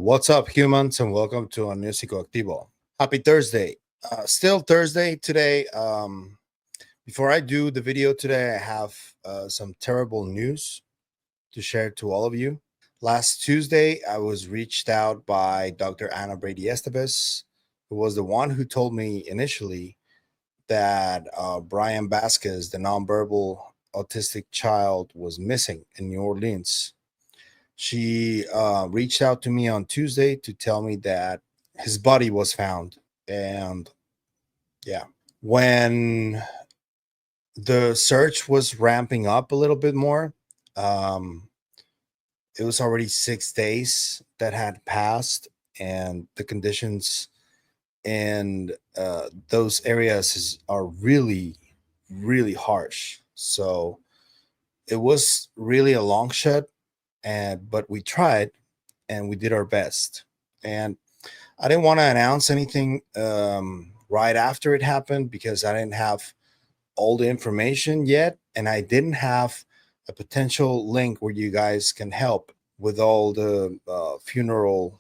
What's up, humans, and welcome to a new Psicoactivo. Happy Thursday. Still Thursday today. Before I do the video today, I have some terrible news to share to all of you. Last Tuesday, I was reached out by Dr. Anna Brady Estevez, who was the one who told me initially that Bryan Vasquez, the nonverbal autistic child, was missing in New Orleans. She reached out to me on Tuesday to tell me that his body was found. And yeah, when the search was ramping up a little bit more, it was already 6 days that had passed, and the conditions in those areas are really, really harsh. So it was really a long shot, but we tried and we did our best. And I didn't want to announce anything right after it happened because I didn't have all the information yet, and I didn't have a potential link where you guys can help with all the funeral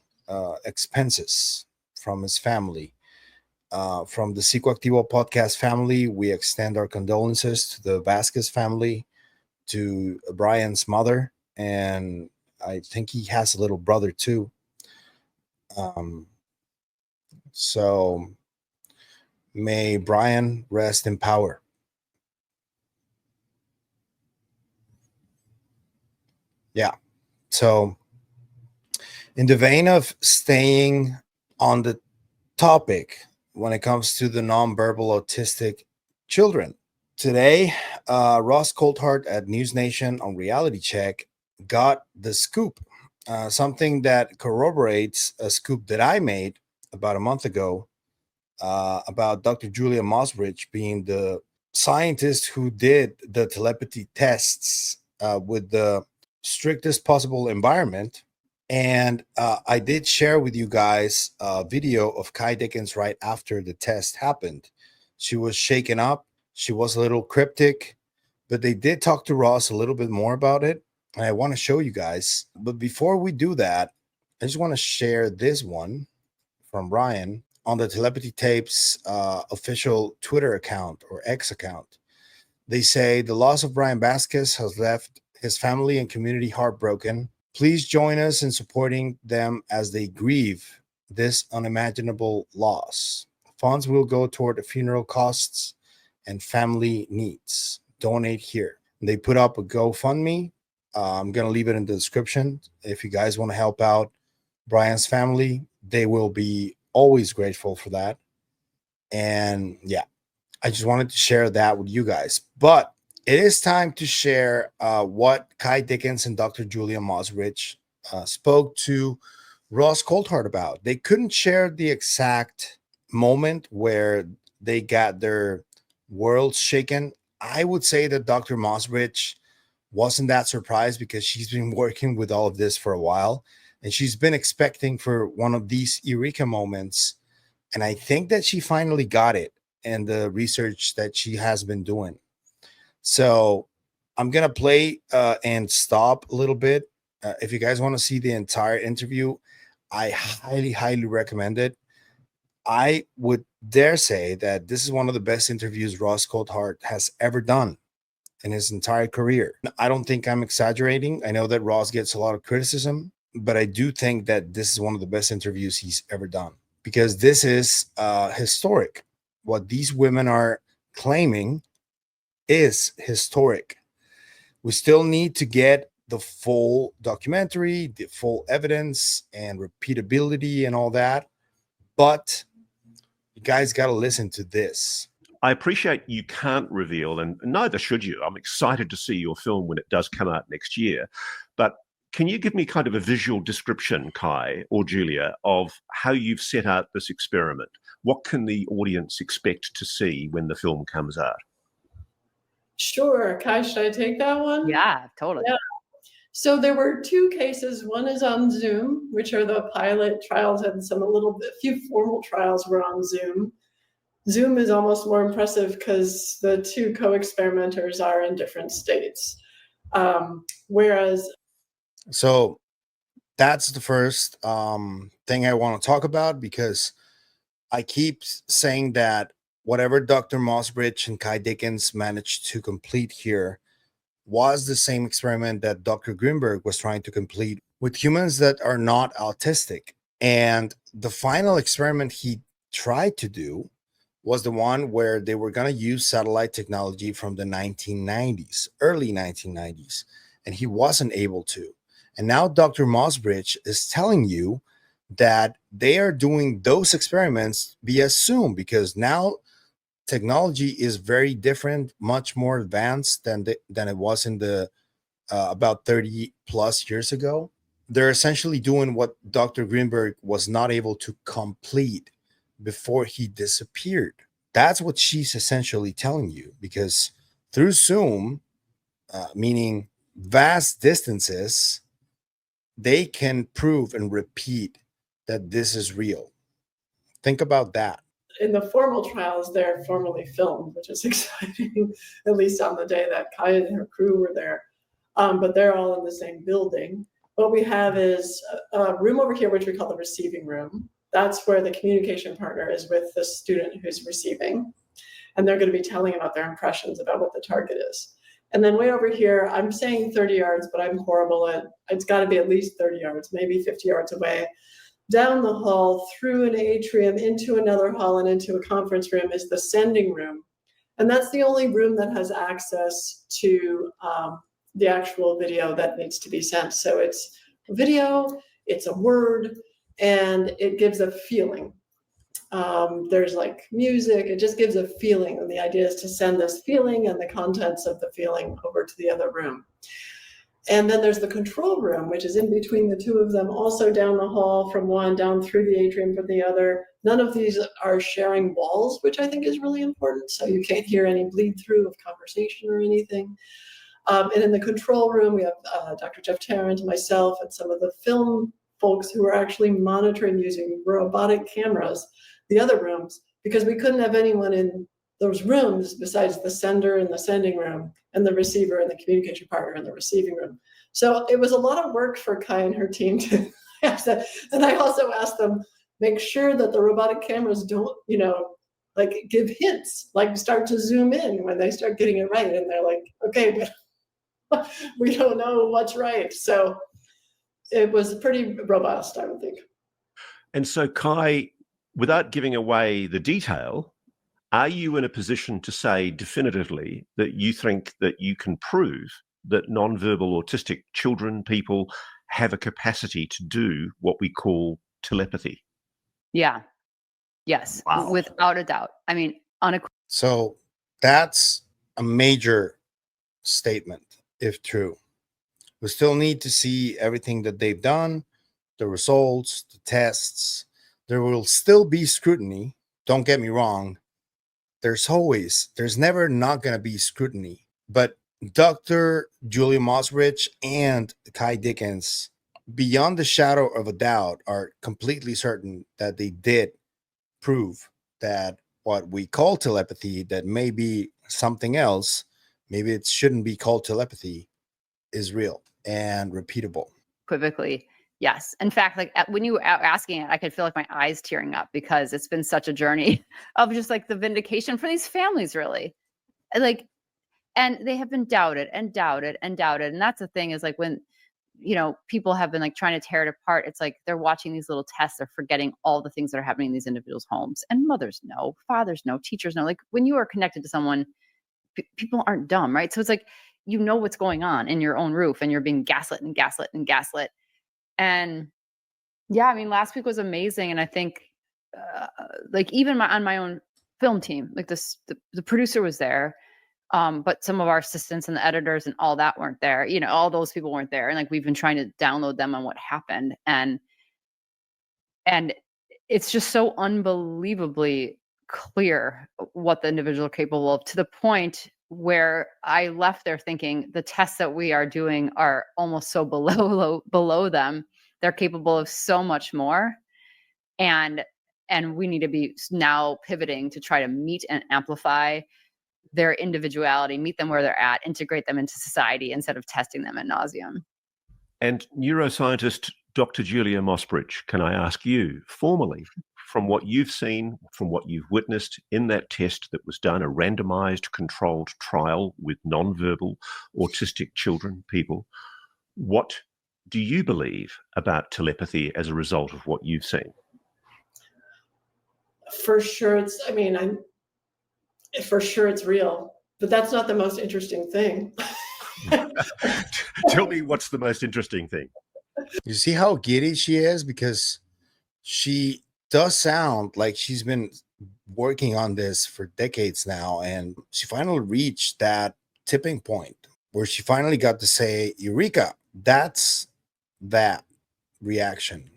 expenses from his family. From the Psicoactivo podcast family, we extend our condolences to the Vasquez family, to Brian's mother, and I think he has a little brother too. So may Bryan rest in power. Yeah. So in the vein of staying on the topic when it comes to the nonverbal autistic children, today, Ross Coulthart at News Nation on Reality Check got the scoop, something that corroborates a scoop that I made about a month ago about Dr. Julia Mossbridge being the scientist who did the telepathy tests with the strictest possible environment. And I did share with you guys a video of Ky Dickens right after the test happened. She was shaken up. She was a little cryptic, but they did talk to Ross a little bit more about it. And I want to show you guys. But before we do that, I just want to share this one from Bryan on the Telepathy Tapes official Twitter account or X account. They say the loss of Bryan Vasquez has left his family and community heartbroken. Please join us in supporting them as they grieve this unimaginable loss. Funds will go toward the funeral costs and family needs. Donate here. They put up a GoFundMe. I'm going to leave it in the description. If you guys want to help out Bryan's family, they will be always grateful for that. And yeah, I just wanted to share that with you guys. But it is time to share what Ky Dickens and Dr. Julia Mossbridge spoke to Ross Coulthart about. They couldn't share the exact moment where they got their worlds shaken. I would say that Dr. Mossbridge wasn't that surprised because she's been working with all of this for a while, and she's been expecting for one of these eureka moments. And I think that she finally got it in the research that she has been doing. So I'm going to play and stop a little bit. If you guys want to see the entire interview, I highly, highly recommend it. I would dare say that this is one of the best interviews Ross Coulthart has ever done in his entire career. I don't think I'm exaggerating. I know that Ross gets a lot of criticism, but I do think that this is one of the best interviews he's ever done because this is historic. What these women are claiming is historic. We still need to get the full documentary, the full evidence and repeatability and all that. But you guys got to listen to this. I appreciate you can't reveal, and neither should you. I'm excited to see your film when it does come out next year. But can you give me kind of a visual description, Ky or Julia, of how you've set out this experiment? What can the audience expect to see when the film comes out? Sure. Ky, should I take that one? Yeah, totally. Yeah. So there were two cases. One is on Zoom, which are the pilot trials, and a few formal trials were on Zoom. Zoom is almost more impressive because the two co-experimenters are in different states. Whereas. So that's the first thing I want to talk about, because I keep saying that whatever Dr. Mossbridge and Ky Dickens managed to complete here was the same experiment that Dr. Grinberg was trying to complete with humans that are not autistic. And the final experiment he tried to do was the one where they were going to use satellite technology from the 1990s, early 1990s, and he wasn't able to. And now Dr. Mossbridge is telling you that they are doing those experiments via Zoom, because now technology is very different, much more advanced than it was in the about 30 plus years ago. They're essentially doing what Dr. Grinberg was not able to complete before he disappeared. That's what she's essentially telling you, because through Zoom, meaning vast distances, they can prove and repeat that this is real. Think about that. In the formal trials, they're formally filmed, which is exciting, at least on the day that Ky and her crew were there. But they're all in the same building. What we have is a room over here, which we call the receiving room. That's where the communication partner is with the student who's receiving. And they're going to be telling about their impressions about what the target is. And then way over here, I'm saying 30 yards, but I'm horrible at, it's got to be at least 30 yards, maybe 50 yards away. Down the hall, through an atrium, into another hall, and into a conference room is the sending room. And that's the only room that has access to the actual video that needs to be sent. So it's a video, it's a word, and it gives a feeling. There's like music, it just gives a feeling. And the idea is to send this feeling and the contents of the feeling over to the other room. And then there's the control room, which is in between the two of them, also down the hall from one, down through the atrium from the other. None of these are sharing walls, which I think is really important. So you can't hear any bleed through of conversation or anything. And in the control room, we have Dr. Jeff Tarrant, myself, and some of the film folks who are actually monitoring using robotic cameras, the other rooms, because we couldn't have anyone in those rooms besides the sender in the sending room and the receiver and the communication partner in the receiving room. So it was a lot of work for Ky and her team to ask that. And I also asked them, make sure that the robotic cameras don't, like give hints, like start to zoom in when they start getting it right. And they're like, okay, but we don't know what's right. So it was pretty robust, I would think. And so, Ky, without giving away the detail, are you in a position to say definitively that you think that you can prove that nonverbal autistic children, people, have a capacity to do what we call telepathy? Yeah. Yes. Wow. Without a doubt. I mean, So that's a major statement, if true. We still need to see everything that they've done, the results, the tests. There will still be scrutiny. Don't get me wrong. There's never not going to be scrutiny. But Dr. Julia Mossbridge and Ky Dickens, beyond the shadow of a doubt, are completely certain that they did prove that what we call telepathy, that may be something else, maybe it shouldn't be called telepathy, is real and repeatable. Equivocally, yes. In fact, like when you were asking it, I could feel like my eyes tearing up, because it's been such a journey of just like the vindication for these families, really. Like, and they have been doubted and doubted and doubted. And that's the thing, is like when, people have been like trying to tear it apart, it's like they're watching these little tests, they're forgetting all the things that are happening in these individuals' homes. And mothers know, fathers know, teachers know. Like when you are connected to someone, people aren't dumb, right? So it's like, what's going on in your own roof, and you're being gaslit and gaslit and gaslit. And yeah, I mean, last week was amazing. And I think like even on my own film team, like the producer was there, but some of our assistants and the editors and all that weren't there. All those people weren't there. And like, we've been trying to download them on what happened. And it's just so unbelievably clear what the individual are capable of, to the point where I left there thinking the tests that we are doing are almost so below them. They're capable of so much more. And we need to be now pivoting to try to meet and amplify their individuality, meet them where they're at, integrate them into society instead of testing them ad nauseum. And neuroscientist Dr. Julia Mossbridge, can I ask you formally, from what you've seen, from what you've witnessed in that test that was done, a randomized controlled trial with nonverbal autistic children, people, what do you believe about telepathy as a result of what you've seen? For sure, for sure it's real, but that's not the most interesting thing. Tell me what's the most interesting thing. You see how giddy she is? Because she does sound like she's been working on this for decades now, and she finally reached that tipping point where she finally got to say, Eureka. That's that reaction.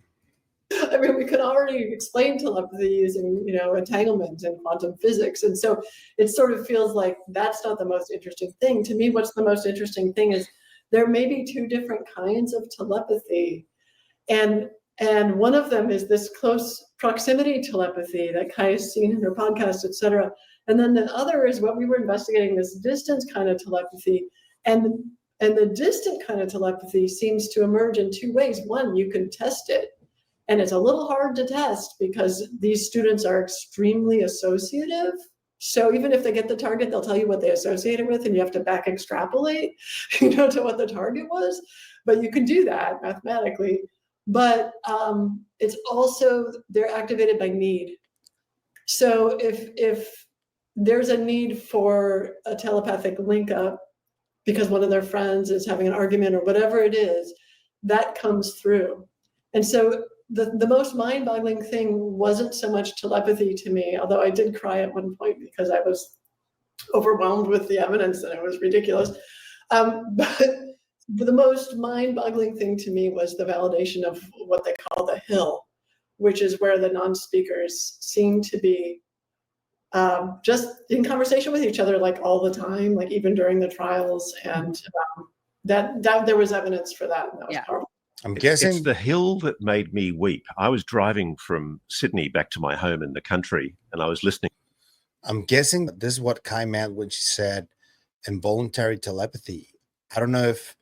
I mean, we could already explain telepathy using, entanglement and quantum physics. And so it sort of feels like that's not the most interesting thing. To me, what's the most interesting thing is there may be two different kinds of telepathy. And one of them is this close proximity telepathy that Ky has seen in her podcast, et cetera. And then the other is what we were investigating, this distance kind of telepathy. And the distant kind of telepathy seems to emerge in two ways. One, you can test it. And it's a little hard to test because these students are extremely associative. So even if they get the target, they'll tell you what they associate it with, and you have to back extrapolate, to what the target was. But you can do that mathematically. But it's also, they're activated by need. So if there's a need for a telepathic link up because one of their friends is having an argument or whatever it is, that comes through. And so the most mind-boggling thing wasn't so much telepathy to me, although I did cry at one point because I was overwhelmed with the evidence and it was ridiculous. But the most mind-boggling thing to me was the validation of what they call the hill, which is where the non-speakers seem to be just in conversation with each other, like all the time, like even during the trials. And that there was evidence for that. And that was powerful. I'm guessing it's the hill that made me weep. I was driving from Sydney back to my home in the country, and I was listening. I'm guessing this is what Ky meant when she said involuntary telepathy. I don't know if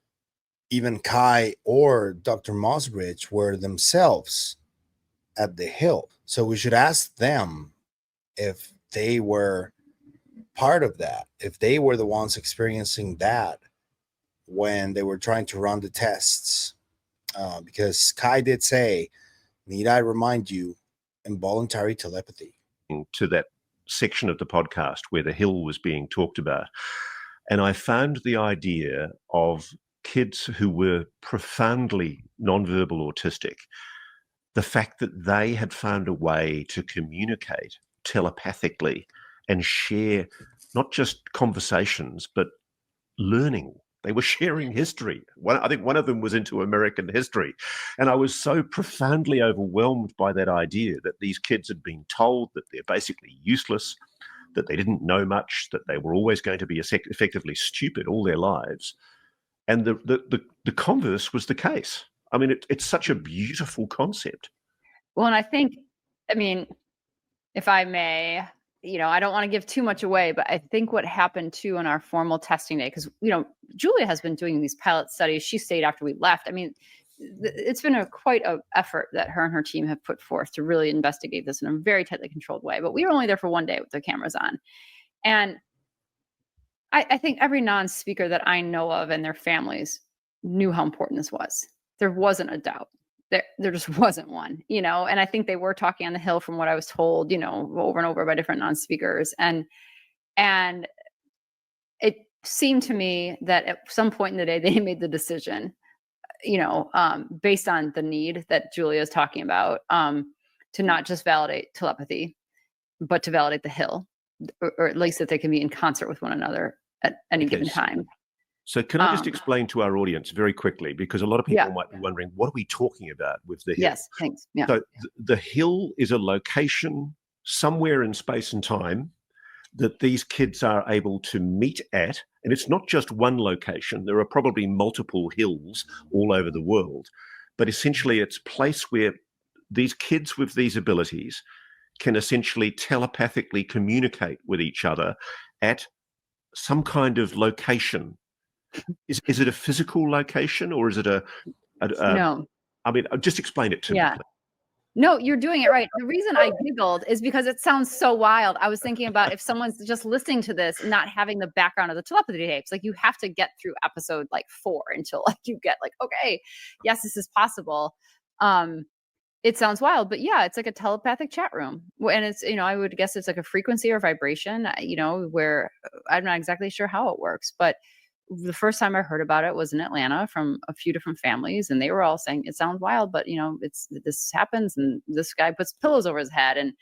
even Ky or Dr. Mossbridge were themselves at the hill. So we should ask them if they were part of that, if they were the ones experiencing that when they were trying to run the tests. Because Ky did say, need I remind you, involuntary telepathy. To that section of the podcast where the hill was being talked about. And I found the idea of kids who were profoundly nonverbal autistic, the fact that they had found a way to communicate telepathically and share not just conversations, but learning. They were sharing history. I think one of them was into American history. And I was so profoundly overwhelmed by that idea that these kids had been told that they're basically useless, that they didn't know much, that they were always going to be effectively stupid all their lives. And the converse was the case. I mean, it's such a beautiful concept. Well, and I mean, if I may, I don't want to give too much away, but I think what happened too on our formal testing day, because, Julia has been doing these pilot studies. She stayed after we left. I mean, it's been quite an effort that her and her team have put forth to really investigate this in a very tightly controlled way. But we were only there for one day with the cameras on. And I think every non-speaker that I know of and their families knew how important this was. There wasn't a doubt. There just wasn't one, and I think they were talking on the hill from what I was told, over and over by different non-speakers. And it seemed to me that at some point in the day, they made the decision, based on the need that Julia is talking about, to not just validate telepathy, but to validate the hill, or at least that they can be in concert with one another at any given time. So can I just explain to our audience very quickly, because a lot of people might be wondering, what are we talking about with the hill? Yes, thanks. Yeah. So the hill is a location somewhere in space and time that these kids are able to meet at. And it's not just one location. There are probably multiple hills all over the world. But essentially, it's a place where these kids with these abilities can essentially telepathically communicate with each other at some kind of location. Is it a physical location, or is it No. I mean, just explain it to me, Yeah. please. No, you're doing it right. The reason I giggled is because it sounds so wild. I was thinking about if someone's just listening to this, not having the background of the telepathy tapes, like you have to get through episode like 4 until like you get like, okay, yes, this is possible. It sounds wild, but yeah, it's like a telepathic chat room. And it's, I would guess it's like a frequency or vibration, where I'm not exactly sure how it works, but the first time I heard about it was in Atlanta from a few different families, and they were all saying it sounds wild, but this happens, and this guy puts pillows over his head, and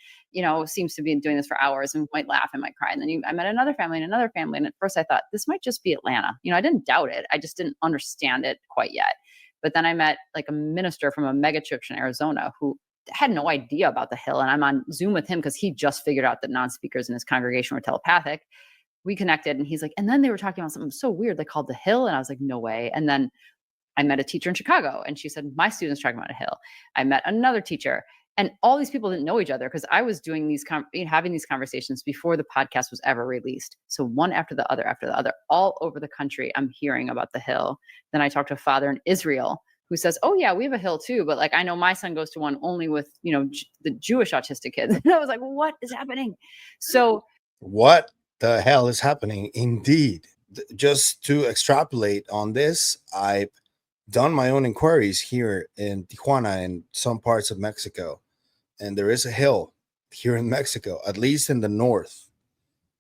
seems to be doing this for hours, and might laugh and might cry. And then I met another family, and at first I thought this might just be Atlanta. I didn't doubt it, I just didn't understand it quite yet. But then I met like a minister from a mega church in Arizona who had no idea about the Hill, and I'm on Zoom with him because he just figured out that non-speakers in his congregation were telepathic. We connected, and he's like, and then they were talking about something so weird they called the Hill, and I was like, no way. And then I met a teacher in Chicago, and she said, my students talking about a Hill. I met another teacher, and all these people didn't know each other because I was doing having these conversations before the podcast was ever released. So one after the other, all over the country, I'm hearing about the Hill. Then I talked to a father in Israel who says, oh yeah, we have a Hill too, but like I know my son goes to one only with the Jewish autistic kids. And I was like, what is happening? So what the hell is happening? Indeed. Just to extrapolate on this, I've done my own inquiries here in Tijuana and some parts of Mexico, and there is a Hill here in Mexico, at least in the north.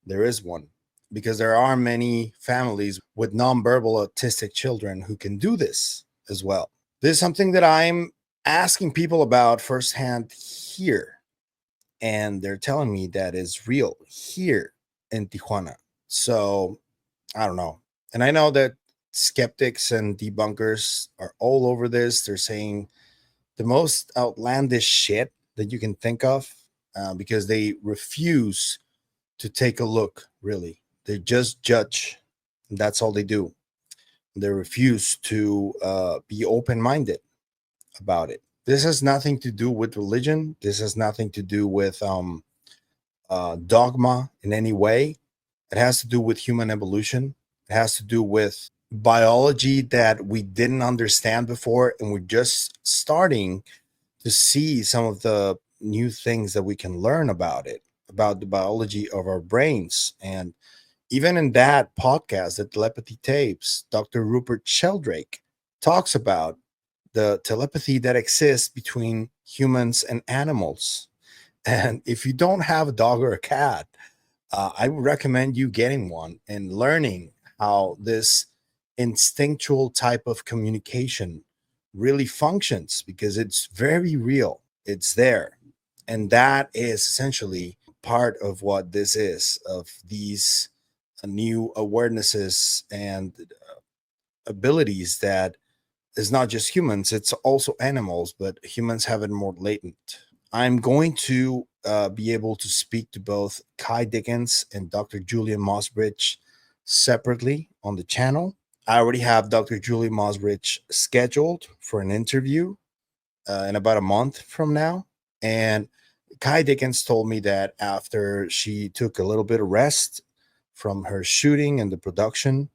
There is one, because there are many families with nonverbal autistic children who can do this as well. This is something that I'm asking people about firsthand here, and they're telling me that is real here in Tijuana. So I don't know. And I know that skeptics and debunkers are all over this. They're saying the most outlandish shit that you can think of, because they refuse to take a look, really. They just judge. And that's all they do. They refuse to be open-minded about it. This has nothing to do with religion. This has nothing to do with dogma in any way. It has to do with human evolution. It has to do with biology that we didn't understand before, and we're just starting to see some of the new things that we can learn about it, about the biology of our brains. And even in that podcast, the Telepathy Tapes, Dr. Rupert Sheldrake talks about the telepathy that exists between humans and animals. And if you don't have a dog or a cat, I would recommend you getting one and learning how this instinctual type of communication really functions, because it's very real. It's there. And that is essentially part of what this is, of these new awarenesses and abilities that is not just humans, it's also animals, but humans have it more latent. I'm going to be able to speak to both Ky Dickens and Dr. Julia Mossbridge separately on the channel. I already have Dr. Julia Mossbridge scheduled for an interview in about a month from now. And Ky Dickens told me that after she took a little bit of rest from her shooting and the production,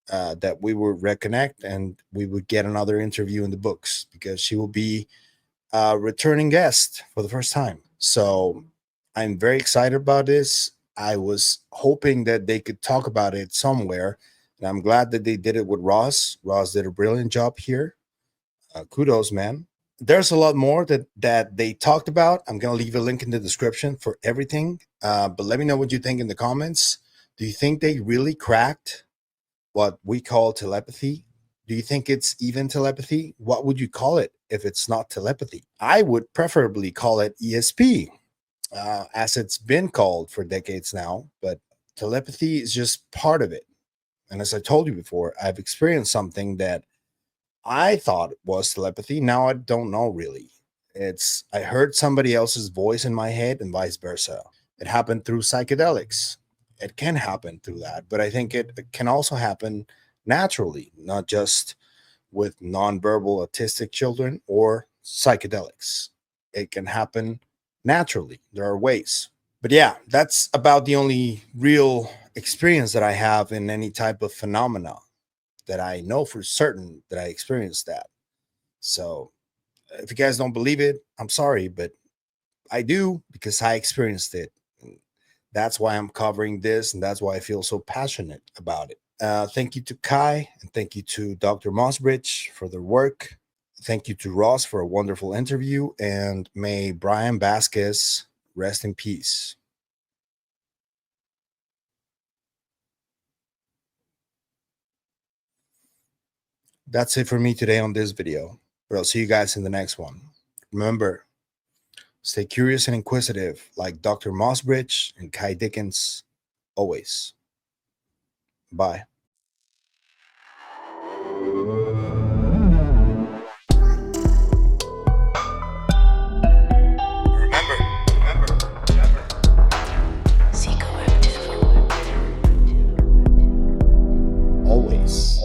that we would reconnect and we would get another interview in the books, because she will be a returning guest for the first time. So I'm very excited about this. I was hoping that they could talk about it somewhere, and I'm glad that they did it with Ross. Ross did a brilliant job here. Kudos, man. There's a lot more that they talked about. I'm going to leave a link in the description for everything. But let me know what you think in the comments. Do you think they really cracked what we call telepathy? Do you think it's even telepathy? What would you call it if it's not telepathy? I would preferably call it ESP, as it's been called for decades now, but telepathy is just part of it. And as I told you before, I've experienced something that I thought was telepathy. Now I don't know really. I heard somebody else's voice in my head and vice versa. It happened through psychedelics. It can happen through that, but I think it can also happen naturally, not just with nonverbal autistic children or psychedelics. It can happen naturally. There are ways. But yeah, that's about the only real experience that I have in any type of phenomena that I know for certain that I experienced that. So If you guys don't believe it, I'm sorry, but I do, because I experienced it. That's why I'm covering this, and that's why I feel so passionate about it. Thank you to Ky, and thank you to Dr. Mossbridge for their work. Thank you to Ross for a wonderful interview, and may Bryan Vasquez rest in peace. That's it for me today on this video, but I'll see you guys in the next one. Remember, stay curious and inquisitive like Dr. Mossbridge and Ky Dickens, always. Bye. Remember. Psicoactivo. Always.